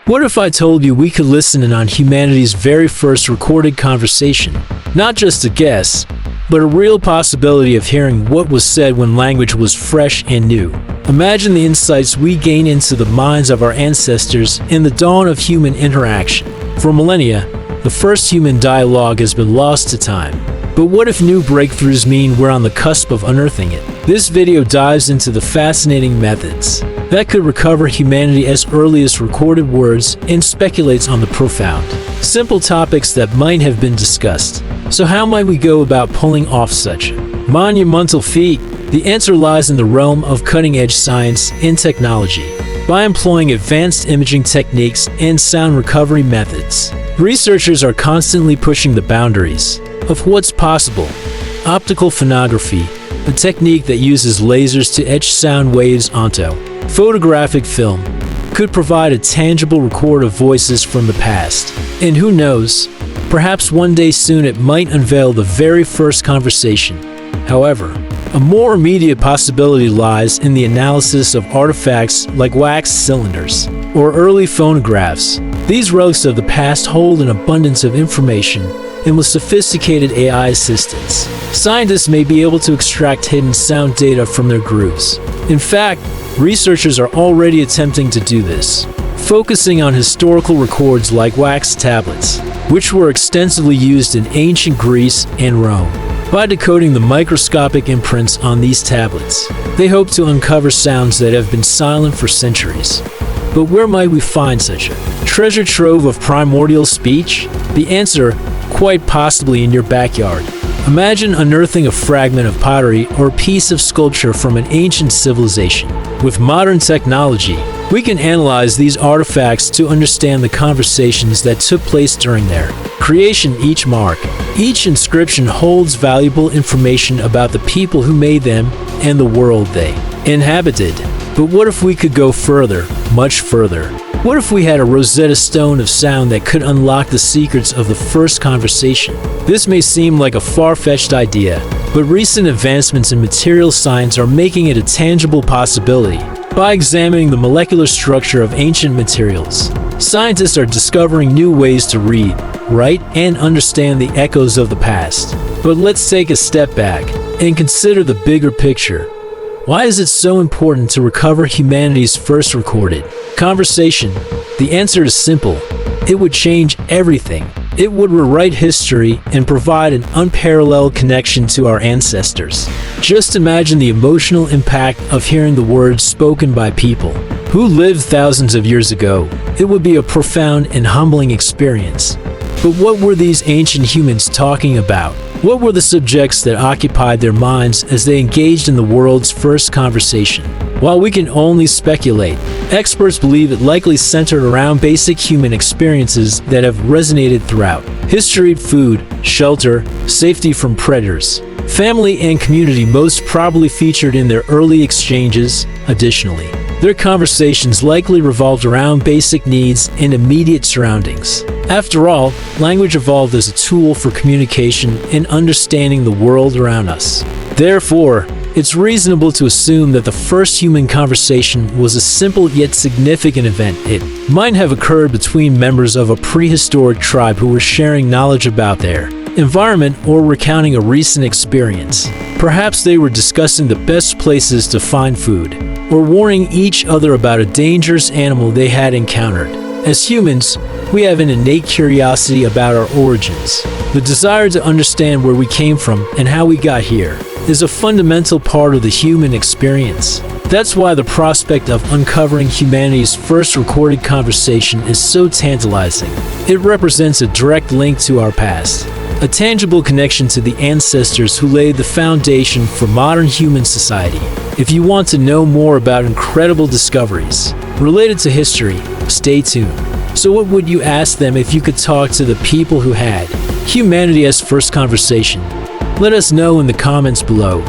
What if I told you we could listen in on humanity's very first recorded conversation? Not just a guess, but a real possibility of hearing what was said when language was fresh and new. Imagine the insights we gain into the minds of our ancestors in the dawn of human interaction. For millennia, the first human dialogue has been lost to time. But what if new breakthroughs mean we're on the cusp of unearthing it? This video dives into the fascinating methods that could recover humanity as early as recorded words and speculates on the profound, simple topics that might have been discussed. So how might we go about pulling off such monumental feat? The answer lies in the realm of cutting-edge science and technology. By employing advanced imaging techniques and sound recovery methods, researchers are constantly pushing the boundaries of what's possible. Optical phonography, a technique that uses lasers to etch sound waves onto photographic film, could provide a tangible record of voices from the past. And who knows, perhaps one day soon it might unveil the very first conversation. However, a more immediate possibility lies in the analysis of artifacts like wax cylinders or early phonographs. These relics of the past hold an abundance of information, and with sophisticated AI assistance, scientists may be able to extract hidden sound data from their grooves. In fact, researchers are already attempting to do this, focusing on historical records like wax tablets, which were extensively used in ancient Greece and Rome. By decoding the microscopic imprints on these tablets, they hope to uncover sounds that have been silent for centuries. But where might we find such a treasure trove of primordial speech? The answer, quite possibly in your backyard. Imagine unearthing a fragment of pottery or a piece of sculpture from an ancient civilization. With modern technology, we can analyze these artifacts to understand the conversations that took place during their creation. Each inscription holds valuable information about the people who made them and the world they inhabited. But what if we could go further, much further? What if we had a Rosetta Stone of sound that could unlock the secrets of the first conversation? This may seem like a far-fetched idea, but recent advancements in material science are making it a tangible possibility. By examining the molecular structure of ancient materials, scientists are discovering new ways to read, write, and understand the echoes of the past. But let's take a step back and consider the bigger picture. Why is it so important to recover humanity's first recorded conversation? The answer is simple. It would change everything. It would rewrite history and provide an unparalleled connection to our ancestors. Just imagine the emotional impact of hearing the words spoken by people who lived thousands of years ago. It would be a profound and humbling experience. But what were these ancient humans talking about? What were the subjects that occupied their minds as they engaged in the world's first conversation? While we can only speculate, experts believe it likely centered around basic human experiences that have resonated throughout history: food, shelter, safety from predators. Family and community most probably featured in their early exchanges. Additionally, their conversations likely revolved around basic needs and immediate surroundings. After all, language evolved as a tool for communication and understanding the world around us. Therefore, it's reasonable to assume that the first human conversation was a simple yet significant event. It might have occurred between members of a prehistoric tribe who were sharing knowledge about their environment or recounting a recent experience. Perhaps they were discussing the best places to find food, or warning each other about a dangerous animal they had encountered. As humans, we have an innate curiosity about our origins. The desire to understand where we came from and how we got here is a fundamental part of the human experience. That's why the prospect of uncovering humanity's first recorded conversation is so tantalizing. It represents a direct link to our past, a tangible connection to the ancestors who laid the foundation for modern human society. If you want to know more about incredible discoveries related to history, stay tuned. So what would you ask them if you could talk to the people who had humanity as first conversation? Let us know in the comments below.